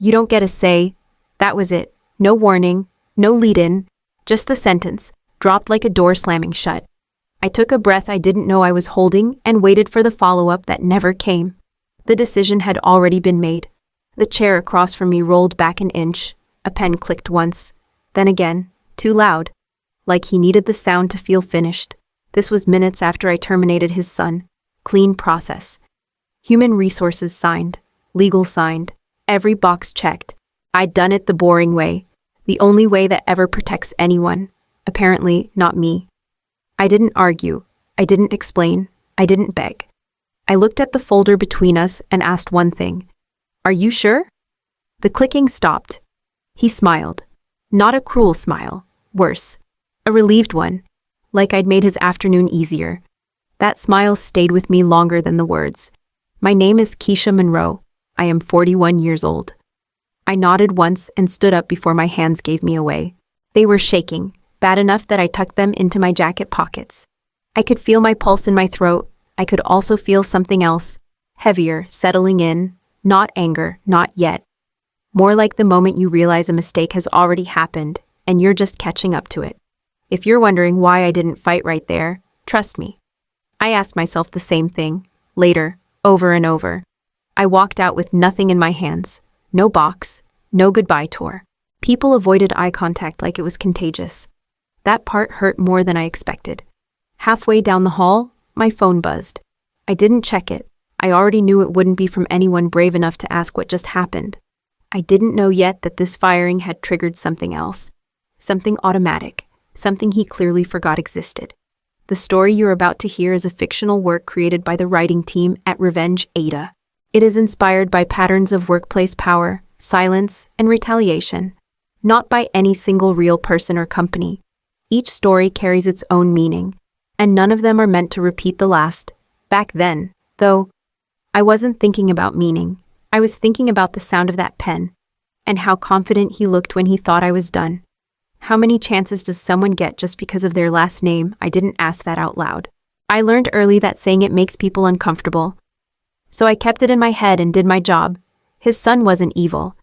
You don't get a say. That was it. No warning, no lead-in, just the sentence, dropped like a door slamming shut. I took a breath I didn't know I was holding and waited for the follow-up that never came. The decision had already been made. The chair across from me rolled back an inch. A pen clicked once, then again, too loud, like he needed the sound to feel finished. This was minutes after I terminated his son. Clean process. Human resources signed, legal signed, every box checked. I'd done it the boring way, the only way that ever protects anyone. Apparently, not me. I didn't argue, I didn't explain, I didn't beg. I looked at the folder between us and asked one thing. Are you sure? The clicking stopped. He smiled. Not a cruel smile, worse. A relieved one, like I'd made his afternoon easier. That smile stayed with me longer than the words. My name is Keisha Monroe. I am 41 years old. I nodded once and stood up before my hands gave me away. They were shaking, bad enough that I tucked them into my jacket pockets. I could feel my pulse in my throat. I could also feel something else, heavier, settling in. Not anger, not yet. More like the moment you realize a mistake has already happened and you're just catching up to it. If you're wondering why I didn't fight right there, trust me. I asked myself the same thing, later, over and over. I walked out with nothing in my hands. No box, no goodbye tour. People avoided eye contact like it was contagious. That part hurt more than I expected. Halfway down the hall, my phone buzzed. I didn't check it. I already knew it wouldn't be from anyone brave enough to ask what just happened. I didn't know yet that this firing had triggered something else. Something automatic. Something he clearly forgot existed. The story you're about to hear is a fictional work created by the writing team at RevengeAITA. It is inspired by patterns of workplace power, silence, and retaliation. Not by any single real person or company. Each story carries its own meaning, and none of them are meant to repeat the last. Back then, though, I wasn't thinking about meaning. I was thinking about the sound of that pen, and how confident he looked when he thought I was done. How many chances does someone get just because of their last name? I didn't ask that out loud. I learned early that saying it makes people uncomfortable. So I kept it in my head and did my job. His son wasn't evil.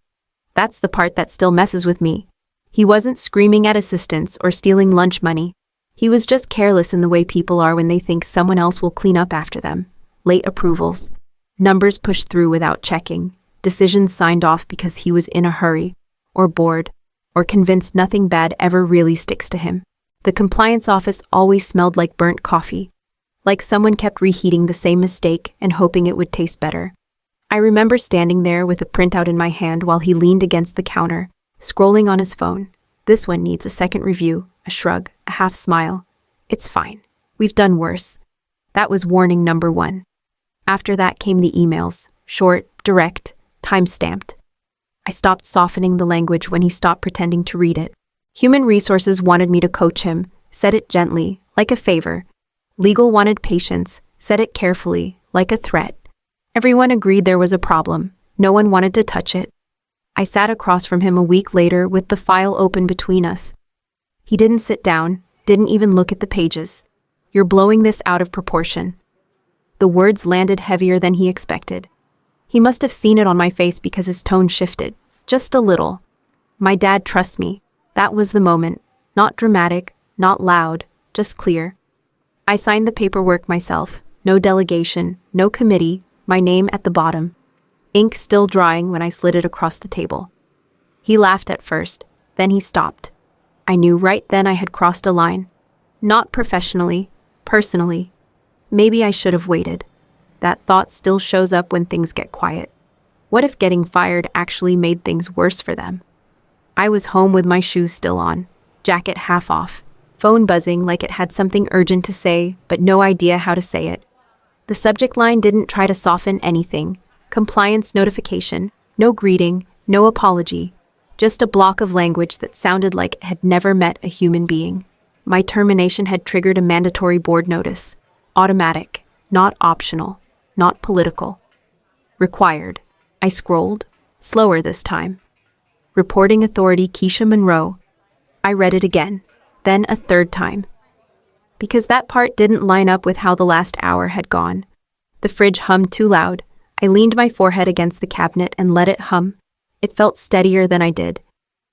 That's the part that still messes with me. He wasn't screaming at assistants or stealing lunch money. He was just careless in the way people are when they think someone else will clean up after them. Late approvals. Numbers pushed through without checking. Decisions signed off because he was in a hurry, or bored, or convinced nothing bad ever really sticks to him. The compliance office always smelled like burnt coffee. Like someone kept reheating the same mistake and hoping it would taste better. I remember standing there with a printout in my hand while he leaned against the counter, scrolling on his phone. This one needs a second review, a shrug, a half smile. It's fine. We've done worse. That was warning number 1. After that came the emails, short, direct, time-stamped. I stopped softening the language when he stopped pretending to read it. Human resources wanted me to coach him, said it gently, like a favor. Legal wanted patience, said it carefully, like a threat. Everyone agreed there was a problem. No one wanted to touch it. I sat across from him a week later with the file open between us. He didn't sit down, didn't even look at the pages. You're blowing this out of proportion. The words landed heavier than he expected. He must have seen it on my face because his tone shifted, just a little. My dad trusts me. That was the moment. Not dramatic, not loud, just clear. I signed the paperwork myself. No delegation, no committee, my name at the bottom. Ink still drying when I slid it across the table. He laughed at first, then he stopped. I knew right then I had crossed a line. Not professionally, personally. Maybe I should have waited. That thought still shows up when things get quiet. What if getting fired actually made things worse for them? I was home with my shoes still on, jacket half off, phone buzzing like it had something urgent to say, but no idea how to say it. The subject line didn't try to soften anything. Compliance notification, no greeting, no apology, just a block of language that sounded like it had never met a human being. My termination had triggered a mandatory board notice. Automatic, not optional, not political. Required. I scrolled, slower this time. Reporting authority Keisha Monroe. I read it again, then a third time. Because that part didn't line up with how the last hour had gone. The fridge hummed too loud. I leaned my forehead against the cabinet and let it hum. It felt steadier than I did.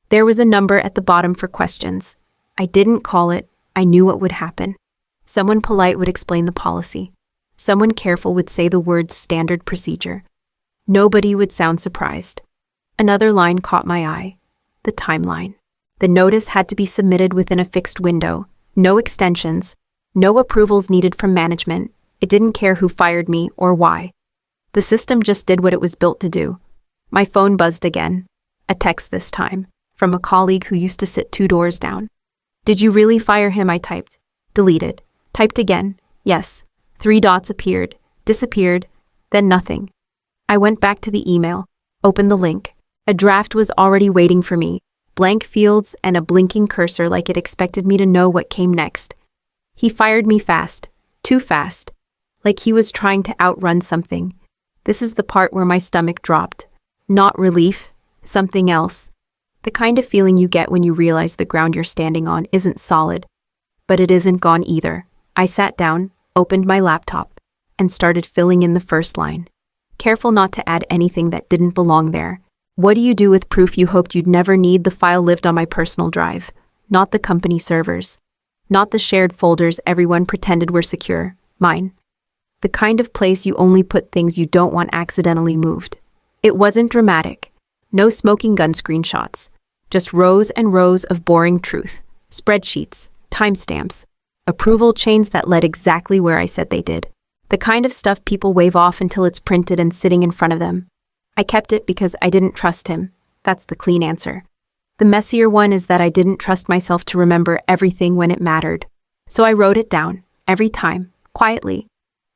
There was a number at the bottom for questions. I didn't call it. I knew what would happen. Someone polite would explain the policy. Someone careful would say the words standard procedure. Nobody would sound surprised. Another line caught my eye. The timeline. The notice had to be submitted within a fixed window. No extensions. No approvals needed from management. It didn't care who fired me or why. The system just did what it was built to do. My phone buzzed again. A text this time, from a colleague who used to sit 2 doors down. "Did you really fire him?" I typed. Deleted. Typed again. Yes. 3 dots appeared, disappeared, then nothing. I went back to the email, opened the link. A draft was already waiting for me, blank fields and a blinking cursor like it expected me to know what came next. He fired me fast, too fast, like he was trying to outrun something. This is the part where my stomach dropped. Not relief, something else. The kind of feeling you get when you realize the ground you're standing on isn't solid. But it isn't gone either. I sat down, opened my laptop, and started filling in the first line. Careful not to add anything that didn't belong there. What do you do with proof you hoped you'd never need? The file lived on my personal drive, not the company servers. Not the shared folders everyone pretended were secure, mine. The kind of place you only put things you don't want accidentally moved. It wasn't dramatic. No smoking gun screenshots. Just rows and rows of boring truth. Spreadsheets, timestamps, approval chains that led exactly where I said they did. The kind of stuff people wave off until it's printed and sitting in front of them. I kept it because I didn't trust him. That's the clean answer. The messier one is that I didn't trust myself to remember everything when it mattered. So I wrote it down, every time, quietly.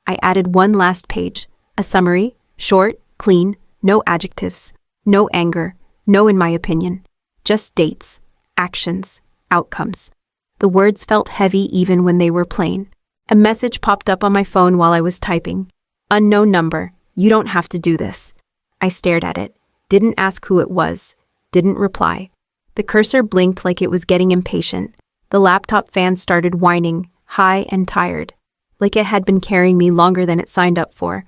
I added one last page, a summary, short, clean, no adjectives, no anger, no in my opinion. Just dates, actions, outcomes. The words felt heavy even when they were plain. A message popped up on my phone while I was typing. Unknown number, you don't have to do this. I stared at it, didn't ask who it was, didn't reply. The cursor blinked like it was getting impatient. The laptop fan started whining, high and tired, like it had been carrying me longer than it signed up for.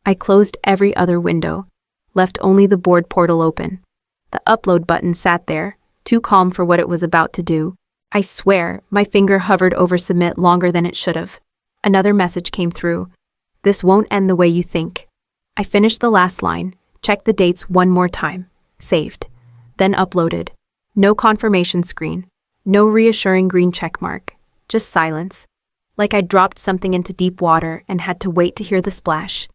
I closed every other window, left only the board portal open. The upload button sat there, too calm for what it was about to do. I swear, my finger hovered over submit longer than it should have. Another message came through. This won't end the way you think. I finished the last line, checked the dates one more time, saved, then uploaded. No confirmation screen, no reassuring green check mark, just silence, like I'd dropped something into deep water and had to wait to hear the splash.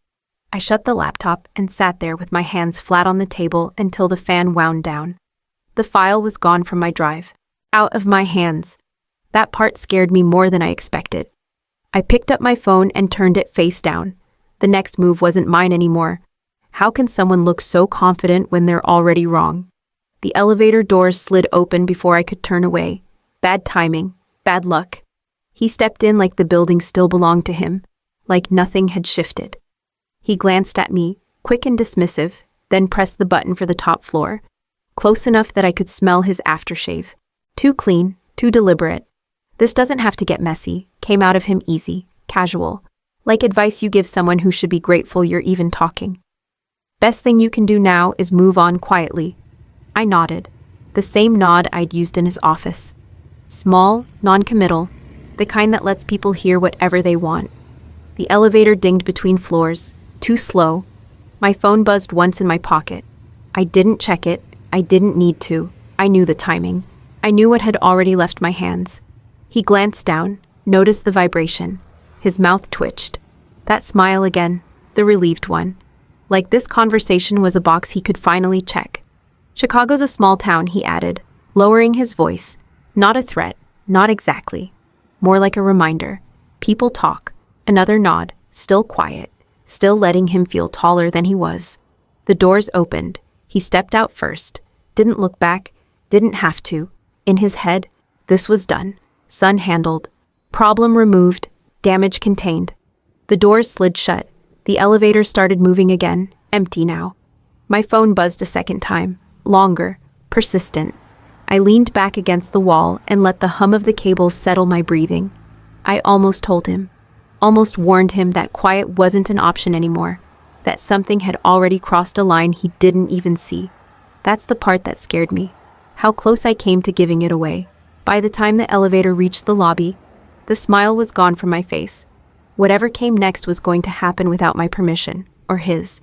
I shut the laptop and sat there with my hands flat on the table until the fan wound down. The file was gone from my drive. Out of my hands. That part scared me more than I expected. I picked up my phone and turned it face down. The next move wasn't mine anymore. How can someone look so confident when they're already wrong? The elevator doors slid open before I could turn away. Bad timing, bad luck. He stepped in like the building still belonged to him, like nothing had shifted. He glanced at me, quick and dismissive, then pressed the button for the top floor, close enough that I could smell his aftershave. Too clean, too deliberate. This doesn't have to get messy, came out of him easy, casual, like advice you give someone who should be grateful you're even talking. Best thing you can do now is move on quietly. I nodded, the same nod I'd used in his office. Small, non-committal, the kind that lets people hear whatever they want. The elevator dinged between floors, too slow. My phone buzzed once in my pocket. I didn't check it, I didn't need to. I knew the timing. I knew what had already left my hands. He glanced down, noticed the vibration. His mouth twitched. That smile again, the relieved one. Like this conversation was a box he could finally check. Chicago's a small town, he added, lowering his voice. Not a threat, not exactly. More like a reminder. People talk. Another nod, still quiet, still letting him feel taller than he was. The doors opened. He stepped out first. Didn't look back. Didn't have to. In his head, this was done. Sun handled. Problem removed. Damage contained. The doors slid shut. The elevator started moving again, empty now. My phone buzzed a second time. Longer. Persistent. I leaned back against the wall and let the hum of the cables settle my breathing. I almost told him. Almost warned him that quiet wasn't an option anymore. That something had already crossed a line he didn't even see. That's the part that scared me. How close I came to giving it away. By the time the elevator reached the lobby, the smile was gone from my face. Whatever came next was going to happen without my permission, or his.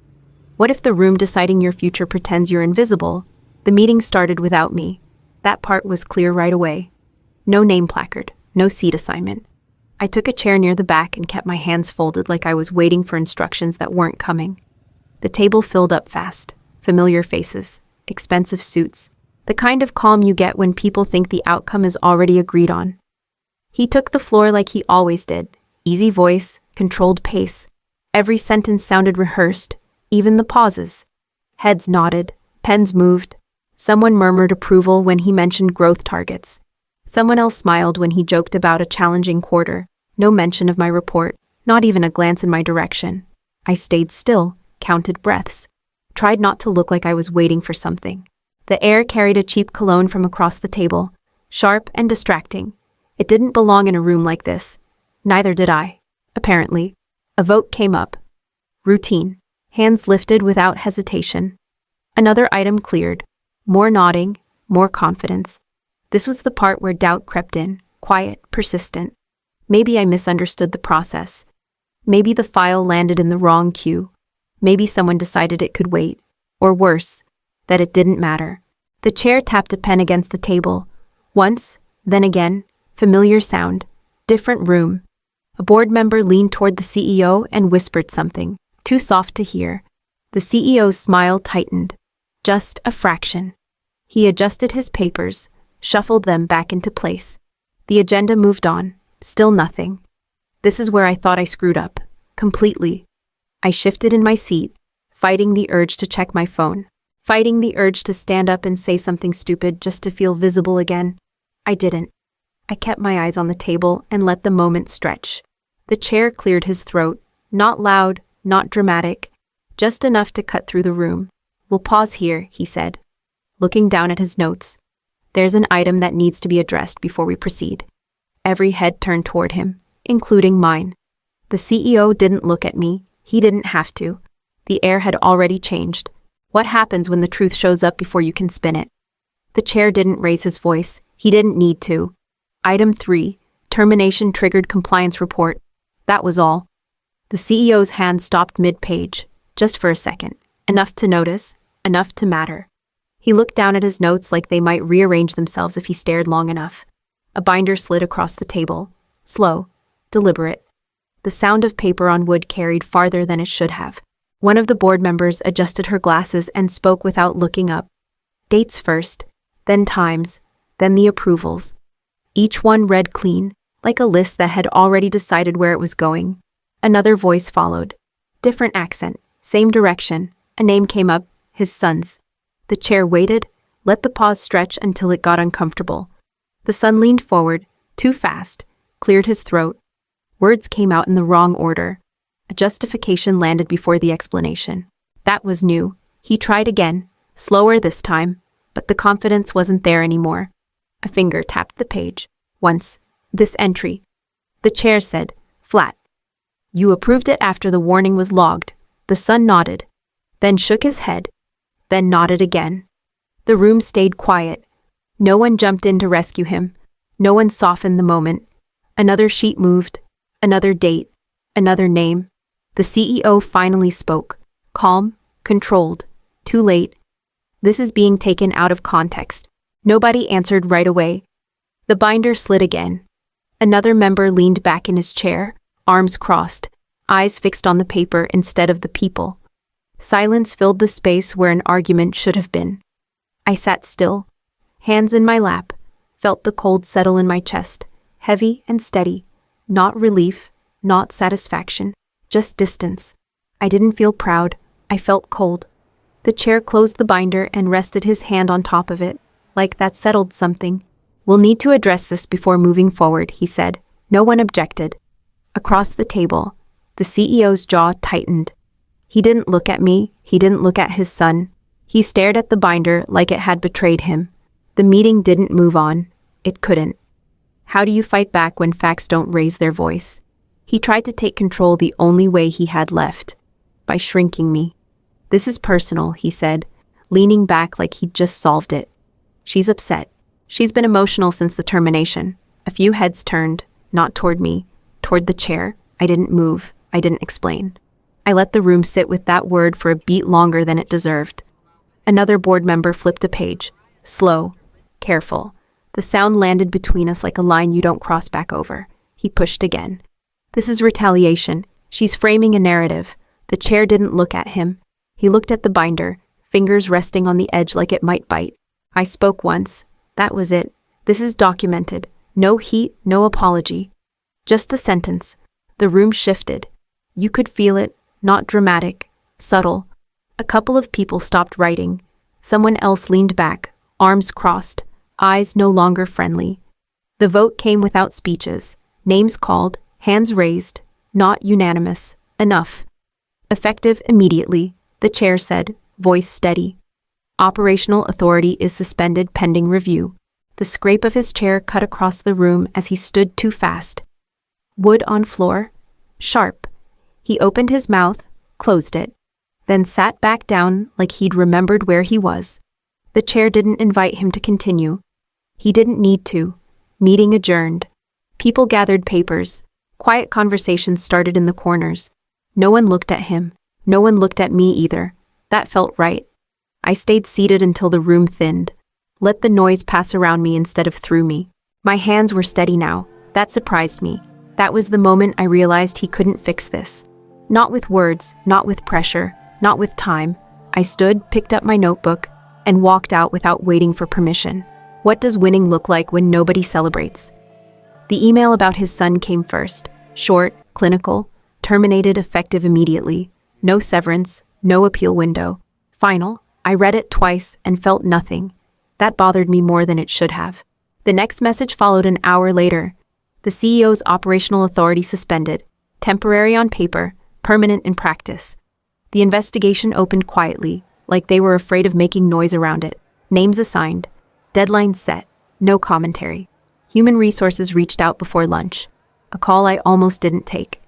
What if the room deciding your future pretends you're invisible? The meeting started without me. That part was clear right away. No name placard, no seat assignment. I took a chair near the back and kept my hands folded like I was waiting for instructions that weren't coming. The table filled up fast. Familiar faces, expensive suits, the kind of calm you get when people think the outcome is already agreed on. He took the floor like he always did. Easy voice, controlled pace. Every sentence sounded rehearsed, even the pauses. Heads nodded, pens moved. Someone murmured approval when he mentioned growth targets. Someone else smiled when he joked about a challenging quarter. No mention of my report, not even a glance in my direction. I stayed still, counted breaths, tried not to look like I was waiting for something. The air carried a cheap cologne from across the table, sharp and distracting. It didn't belong in a room like this. Neither did I. Apparently. A vote came up. Routine. Hands lifted without hesitation. Another item cleared. More nodding, more confidence. This was the part where doubt crept in, quiet, persistent. Maybe I misunderstood the process. Maybe the file landed in the wrong queue. Maybe someone decided it could wait. Or worse, that it didn't matter. The chair tapped a pen against the table. Once, then again, familiar sound. Different room. A board member leaned toward the CEO and whispered something, too soft to hear. The CEO's smile tightened. Just a fraction. He adjusted his papers, shuffled them back into place. The agenda moved on. Still nothing. This is where I thought I screwed up. Completely. I shifted in my seat, fighting the urge to check my phone. Fighting the urge to stand up and say something stupid just to feel visible again. I didn't. I kept my eyes on the table and let the moment stretch. The chair cleared his throat, not loud, not dramatic, just enough to cut through the room. We'll pause here, he said, looking down at his notes. There's an item that needs to be addressed before we proceed. Every head turned toward him, including mine. The CEO didn't look at me. He didn't have to. The air had already changed. What happens when the truth shows up before you can spin it? The chair didn't raise his voice. He didn't need to. Item 3, termination triggered compliance report. That was all. The CEO's hand stopped mid-page, just for a second. Enough to notice, enough to matter. He looked down at his notes like they might rearrange themselves if he stared long enough. A binder slid across the table. Slow, deliberate. The sound of paper on wood carried farther than it should have. One of the board members adjusted her glasses and spoke without looking up. Dates first, then times, then the approvals. Each one read clean, like a list that had already decided where it was going. Another voice followed. Different accent, same direction. A name came up, his son's. The chair waited, let the pause stretch until it got uncomfortable. The son leaned forward, too fast, cleared his throat. Words came out in the wrong order. A justification landed before the explanation. That was new. He tried again, slower this time, but the confidence wasn't there anymore. A finger tapped the page. Once. This entry. The chair said, flat. You approved it after the warning was logged. The son nodded, then shook his head, then nodded again. The room stayed quiet. No one jumped in to rescue him. No one softened the moment. Another sheet moved. Another date. Another name. The CEO finally spoke. Calm, controlled. Too late. This is being taken out of context. Nobody answered right away. The binder slid again. Another member leaned back in his chair, arms crossed, eyes fixed on the paper instead of the people. Silence filled the space where an argument should have been. I sat still, hands in my lap, felt the cold settle in my chest, heavy and steady. Not relief, not satisfaction, just distance. I didn't feel proud. I felt cold. The chair closed the binder and rested his hand on top of it, like that settled something. We'll need to address this before moving forward, he said. No one objected. Across the table, the CEO's jaw tightened. He didn't look at me. He didn't look at his son. He stared at the binder like it had betrayed him. The meeting didn't move on. It couldn't. How do you fight back when facts don't raise their voice? He tried to take control the only way he had left. By shrinking me. This is personal, he said, leaning back like he'd just solved it. She's upset. She's been emotional since the termination. A few heads turned, not toward me, toward the chair. I didn't move. I didn't explain. I let the room sit with that word for a beat longer than it deserved. Another board member flipped a page. Slow. Careful. The sound landed between us like a line you don't cross back over. He pushed again. This is retaliation. She's framing a narrative. The chair didn't look at him. He looked at the binder, fingers resting on the edge like it might bite. I spoke once. That was it. This is documented. No heat, no apology. Just the sentence. The room shifted. You could feel it, not dramatic, subtle. A couple of people stopped writing. Someone else leaned back, arms crossed, eyes no longer friendly. The vote came without speeches. Names called, hands raised, not unanimous. Enough. Effective immediately, the chair said, voice steady. Operational authority is suspended pending review. The scrape of his chair cut across the room as he stood too fast. Wood on floor. Sharp. He opened his mouth, closed it, then sat back down like he'd remembered where he was. The chair didn't invite him to continue. He didn't need to. Meeting adjourned. People gathered papers. Quiet conversations started in the corners. No one looked at him. No one looked at me either. That felt right. I stayed seated until the room thinned. Let the noise pass around me instead of through me. My hands were steady now. That surprised me. That was the moment I realized he couldn't fix this. Not with words, not with pressure, not with time. I stood, picked up my notebook, and walked out without waiting for permission. What does winning look like when nobody celebrates? The email about his son came first. Short, clinical, terminated effective immediately. No severance, no appeal window. Final. I read it twice and felt nothing. That bothered me more than it should have. The next message followed an hour later. The CEO's operational authority suspended. Temporary on paper, permanent in practice. The investigation opened quietly, like they were afraid of making noise around it. Names assigned. Deadline set. No commentary. Human Resources reached out before lunch. A call I almost didn't take.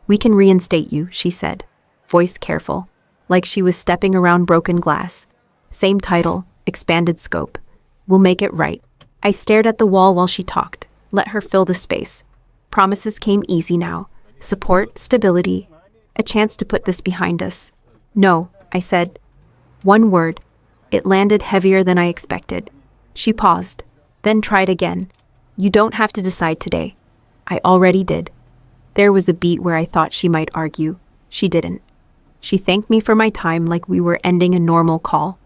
We can reinstate you, she said. Voice careful, like she was stepping around broken glass. Same title, expanded scope. We'll make it right. I stared at the wall while she talked. Let her fill the space. Promises came easy now. Support, stability, a chance to put this behind us. No, I said. One word. It landed heavier than I expected. She paused, then tried again. You don't have to decide today. I already did. There was a beat where I thought she might argue. She didn't. She thanked me for my time like we were ending a normal call.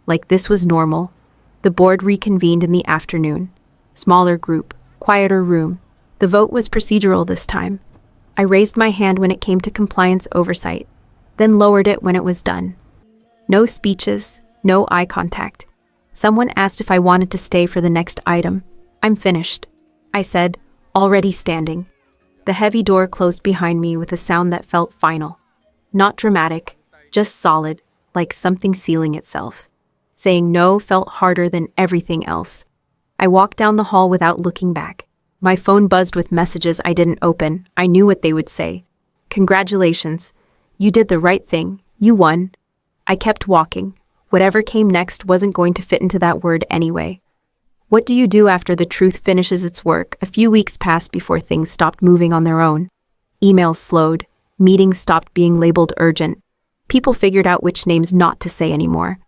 Like this was normal. The board reconvened in the afternoon. Smaller group, quieter room. The vote was procedural this time. I raised my hand when it came to compliance oversight, then lowered it when it was done. No speeches, no eye contact. Someone asked if I wanted to stay for the next item. I'm finished, I said, already standing. The heavy door closed behind me with a sound that felt final. Not dramatic, just solid, like something sealing itself. Saying no felt harder than everything else. I walked down the hall without looking back. My phone buzzed with messages I didn't open. I knew what they would say. Congratulations. You did the right thing. You won. I kept walking. Whatever came next wasn't going to fit into that word anyway. What do you do after the truth finishes its work? A few weeks passed before things stopped moving on their own. Emails slowed. Meetings stopped being labeled urgent. People figured out which names not to say anymore.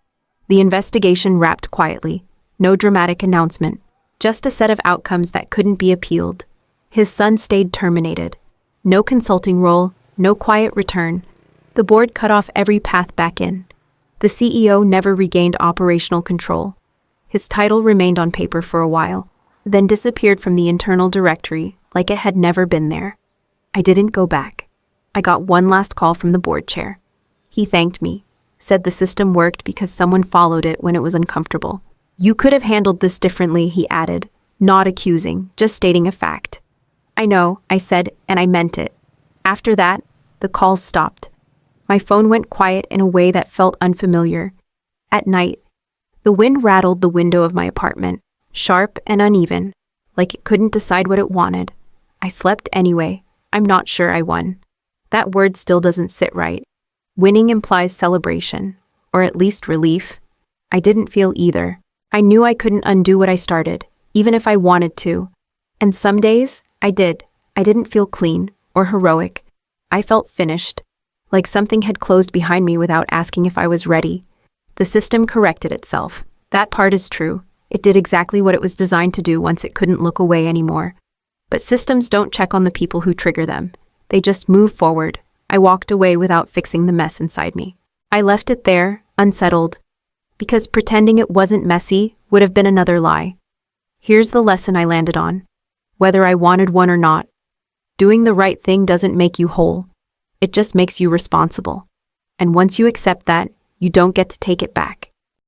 The investigation wrapped quietly. No dramatic announcement. Just a set of outcomes that couldn't be appealed. His son stayed terminated. No consulting role, no quiet return. The board cut off every path back in. The CEO never regained operational control. His title remained on paper for a while, then disappeared from the internal directory like it had never been there. I didn't go back. I got one last call from the board chair. He thanked me, said the system worked because someone followed it when it was uncomfortable. You could have handled this differently, he added, not accusing, just stating a fact. I know, I said, and I meant it. After that, the calls stopped. My phone went quiet in a way that felt unfamiliar. At night, the wind rattled the window of my apartment, sharp and uneven, like it couldn't decide what it wanted. I slept anyway. I'm not sure I won. That word still doesn't sit right. Winning implies celebration, or at least relief. I didn't feel either. I knew I couldn't undo what I started, even if I wanted to. And some days, I did. I didn't feel clean or heroic. I felt finished, like something had closed behind me without asking if I was ready. The system corrected itself. That part is true. It did exactly what it was designed to do once it couldn't look away anymore. But systems don't check on the people who trigger them. They just move forward. I walked away without fixing the mess inside me. I left it there, unsettled, because pretending it wasn't messy would have been another lie. Here's the lesson I landed on. Whether I wanted one or not, doing the right thing doesn't make you whole. It just makes you responsible. And once you accept that, you don't get to take it back.